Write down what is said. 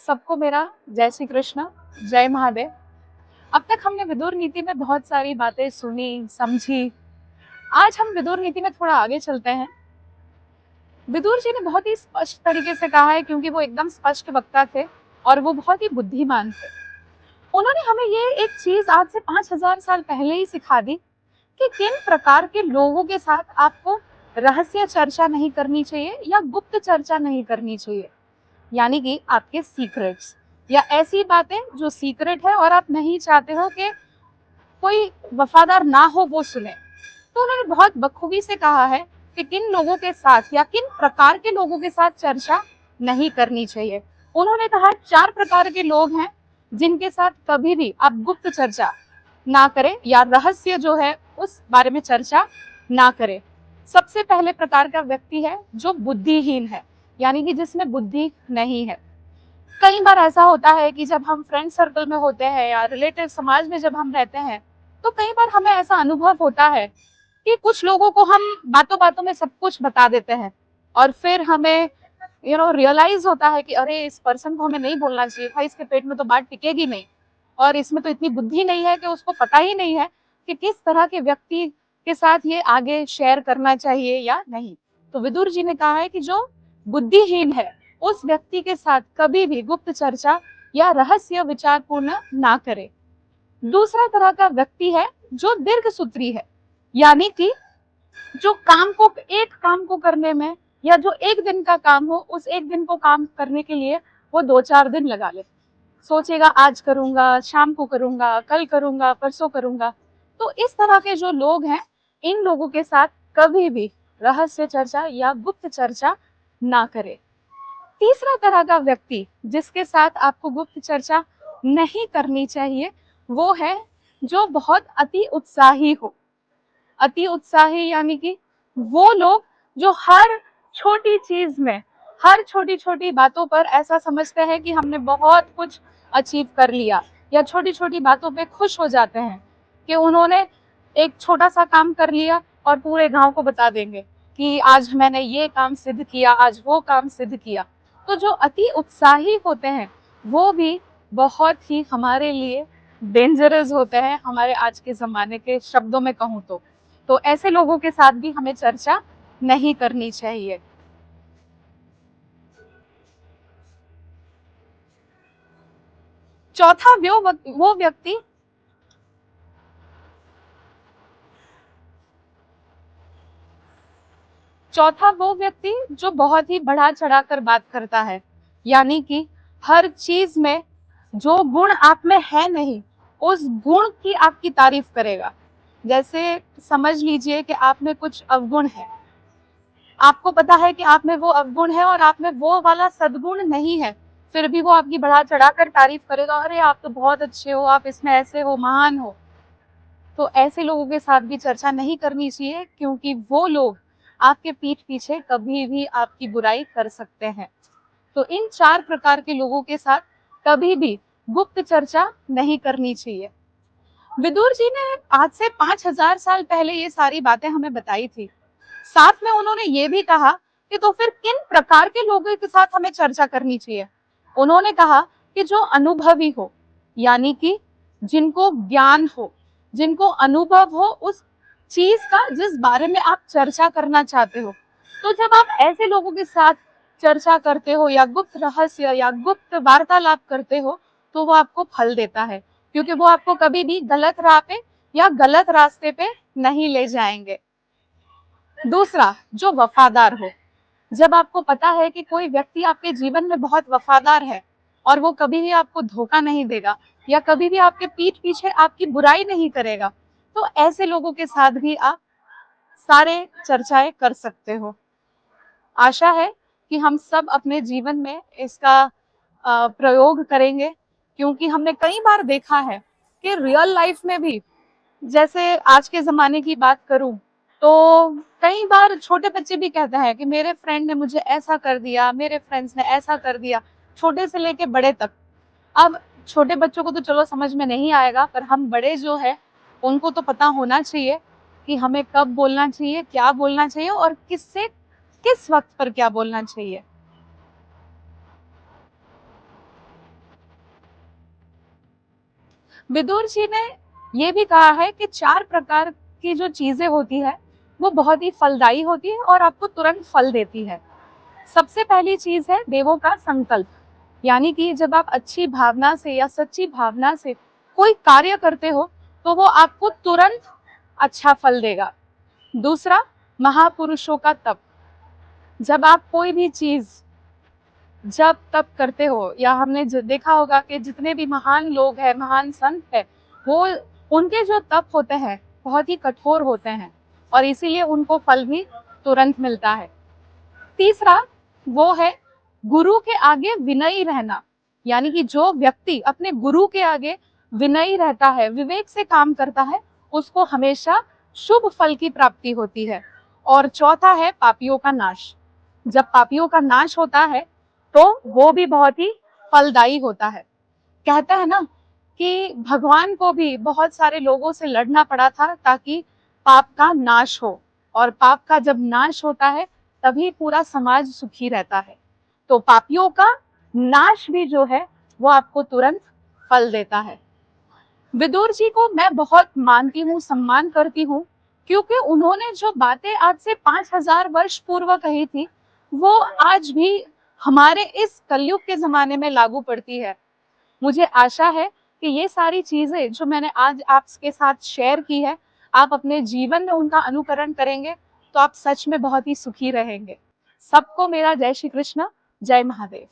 सबको मेरा जय श्री कृष्ण, जय महादेव। अब तक हमने विदुर नीति में बहुत सारी बातें सुनी, समझी। आज हम विदुर नीति में थोड़ा आगे चलते हैं। विदुर जी ने बहुत ही स्पष्ट तरीके से कहा है, क्योंकि वो एकदम स्पष्ट वक्ता थे और वो बहुत ही बुद्धिमान थे। उन्होंने हमें ये एक चीज आज से 5000 साल पहले ही सिखा दी कि किन प्रकार के लोगों के साथ आपको रहस्य चर्चा नहीं करनी चाहिए या गुप्त चर्चा नहीं करनी चाहिए। यानी कि आपके सीक्रेट्स या ऐसी बातें जो सीक्रेट है और आप नहीं चाहते हो कि कोई वफादार ना हो वो सुने। तो उन्होंने बहुत बखूबी से कहा है कि किन लोगों के साथ या किन प्रकार के लोगों के साथ चर्चा नहीं करनी चाहिए। उन्होंने कहा 4 प्रकार के लोग हैं जिनके साथ कभी भी आप गुप्त चर्चा ना करें या रहस्य जो है उस बारे में चर्चा ना करें। सबसे पहले प्रकार का व्यक्ति है जो बुद्धिहीन है, यानी कि जिसमें बुद्धि नहीं है। कई बार ऐसा होता है कि जब हम फ्रेंड सर्कल में होते हैं या रिलेटिव समाज में जब हम रहते हैं, तो कई बार हमें ऐसा अनुभव होता है कि कुछ लोगों को हम बातों बातों में सब कुछ बता देते हैं और फिर हमें रियलाइज होता है कि अरे इस पर्सन को हमें नहीं बोलना चाहिए था, इसके पेट में तो बात टिकेगी नहीं और इसमें तो इतनी बुद्धि नहीं है कि उसको पता ही नहीं है कि किस तरह के व्यक्ति के साथ ये आगे शेयर करना चाहिए या नहीं। तो विदुर जी ने कहा है कि जो बुद्धिहीन है उस व्यक्ति के साथ कभी भी गुप्त चर्चा या रहस्य विचारपूर्ण ना करे। दूसरा तरह का व्यक्ति है जो दीर्घसूत्री है, यानी कि जो एक काम को करने में या जो एक दिन का काम हो उस एक दिन को काम करने के लिए वो 2-4 दिन लगा ले। सोचेगा आज करूंगा, शाम को करूंगा, कल करूंगा, परसों करूंगा। तो इस तरह के जो लोग हैं, इन लोगों के साथ कभी भी रहस्य चर्चा या गुप्त चर्चा ना करें। तीसरा तरह का व्यक्ति जिसके साथ आपको गुप्त चर्चा नहीं करनी चाहिए, वो है जो बहुत अति उत्साही हो। अति उत्साही यानी कि वो लोग जो हर छोटी चीज में, हर छोटी छोटी बातों पर ऐसा समझते हैं कि हमने बहुत कुछ अचीव कर लिया, या छोटी छोटी बातों पे खुश हो जाते हैं कि उन्होंने एक छोटा सा काम कर लिया और पूरे गांव को बता देंगे कि आज मैंने ये काम सिद्ध किया, आज वो काम सिद्ध किया। तो जो अति उत्साही होते हैं वो भी बहुत ही हमारे लिए डेंजरस होते हैं, हमारे आज के जमाने के शब्दों में कहूँ तो ऐसे लोगों के साथ भी हमें चर्चा नहीं करनी चाहिए। चौथा वो व्यक्ति चौथा वो व्यक्ति जो बहुत ही बढ़ा चढ़ाकर बात करता है, यानी कि हर चीज में जो गुण आप में है नहीं उस गुण की आपकी तारीफ करेगा। जैसे समझ लीजिए कि आप में कुछ अवगुण है, आपको पता है कि आप में वो अवगुण है और आप में वो वाला सद्गुण नहीं है, फिर भी वो आपकी बढ़ा चढ़ाकर तारीफ करेगा, अरे आप तो बहुत अच्छे हो, आप इसमें ऐसे हो, महान हो। तो ऐसे लोगों के साथ भी चर्चा नहीं करनी चाहिए, क्योंकि वो लोग आपके पीठ पीछे कभी भी आपकी बुराई कर सकते हैं। तो इन 4 प्रकार के लोगों के साथ कभी भी गुप्त चर्चा नहीं करनी चाहिए। विदुर जी ने आज से 5000 साल पहले ये सारी बातें हमें बताई थी। साथ में उन्होंने ये भी कहा कि तो फिर किन प्रकार के लोगों के साथ हमें चर्चा करनी चाहिए। उन्होंने कहा कि जो अनुभवी हो, यानी कि जिनको ज्ञान हो, जिनको अनुभव हो उस चीज का जिस बारे में आप चर्चा करना चाहते हो। तो जब आप ऐसे लोगों के साथ चर्चा करते हो या गुप्त रहस्य या गुप्त वार्तालाप करते हो, तो वो आपको फल देता है, क्योंकि वो आपको कभी भी गलत राह पे या गलत रास्ते पे नहीं ले जाएंगे। दूसरा, जो वफादार हो। जब आपको पता है कि कोई व्यक्ति आपके जीवन में बहुत वफादार है और वो कभी भी आपको धोखा नहीं देगा या कभी भी आपके पीठ पीछे आपकी बुराई नहीं करेगा, तो ऐसे लोगों के साथ भी आप सारे चर्चाएं कर सकते हो। आशा है कि हम सब अपने जीवन में इसका प्रयोग करेंगे, क्योंकि हमने कई बार देखा है कि रियल लाइफ में भी, जैसे आज के जमाने की बात करूं तो कई बार छोटे बच्चे भी कहते हैं कि मेरे फ्रेंड ने मुझे ऐसा कर दिया, मेरे फ्रेंड्स ने ऐसा कर दिया, छोटे से लेके बड़े तक। अब छोटे बच्चों को तो चलो समझ में नहीं आएगा, पर हम बड़े जो है उनको तो पता होना चाहिए कि हमें कब बोलना चाहिए, क्या बोलना चाहिए और किससे किस वक्त पर क्या बोलना चाहिए। विदुर जी ने ये भी कहा है कि 4 प्रकार की जो चीजें होती है वो बहुत ही फलदायी होती है और आपको तुरंत फल देती है। सबसे पहली चीज है देवों का संकल्प, यानी कि जब आप अच्छी भावना से या सच्ची भावना से कोई कार्य करते हो तो वो आपको तुरंत अच्छा फल देगा। दूसरा, महापुरुषों का तप। जब आप कोई भी चीज जब तप करते हो, या हमने देखा होगा कि जितने भी महान लोग हैं, महान संत है, वो उनके जो तप होते हैं बहुत ही कठोर होते हैं और इसीलिए उनको फल भी तुरंत मिलता है। तीसरा, वो है गुरु के आगे विनयी रहना, यानी कि जो व्यक्ति अपने गुरु के आगे विनयी रहता है, विवेक से काम करता है, उसको हमेशा शुभ फल की प्राप्ति होती है। और चौथा है पापियों का नाश। जब पापियों का नाश होता है तो वो भी बहुत ही फलदायी होता है। कहता है ना कि भगवान को भी बहुत सारे लोगों से लड़ना पड़ा था ताकि पाप का नाश हो, और पाप का जब नाश होता है तभी पूरा समाज सुखी रहता है। तो पापियों का नाश भी जो है वो आपको तुरंत फल देता है। विदुर जी को मैं बहुत मानती हूँ, सम्मान करती हूँ, क्योंकि उन्होंने जो बातें आज से 5000 वर्ष पूर्व कही थी वो आज भी हमारे इस कलयुग के जमाने में लागू पड़ती है। मुझे आशा है कि ये सारी चीजें जो मैंने आज आपके साथ शेयर की है, आप अपने जीवन में उनका अनुकरण करेंगे तो आप सच में बहुत ही सुखी रहेंगे। सबको मेरा जय श्री कृष्ण, जय महादेव।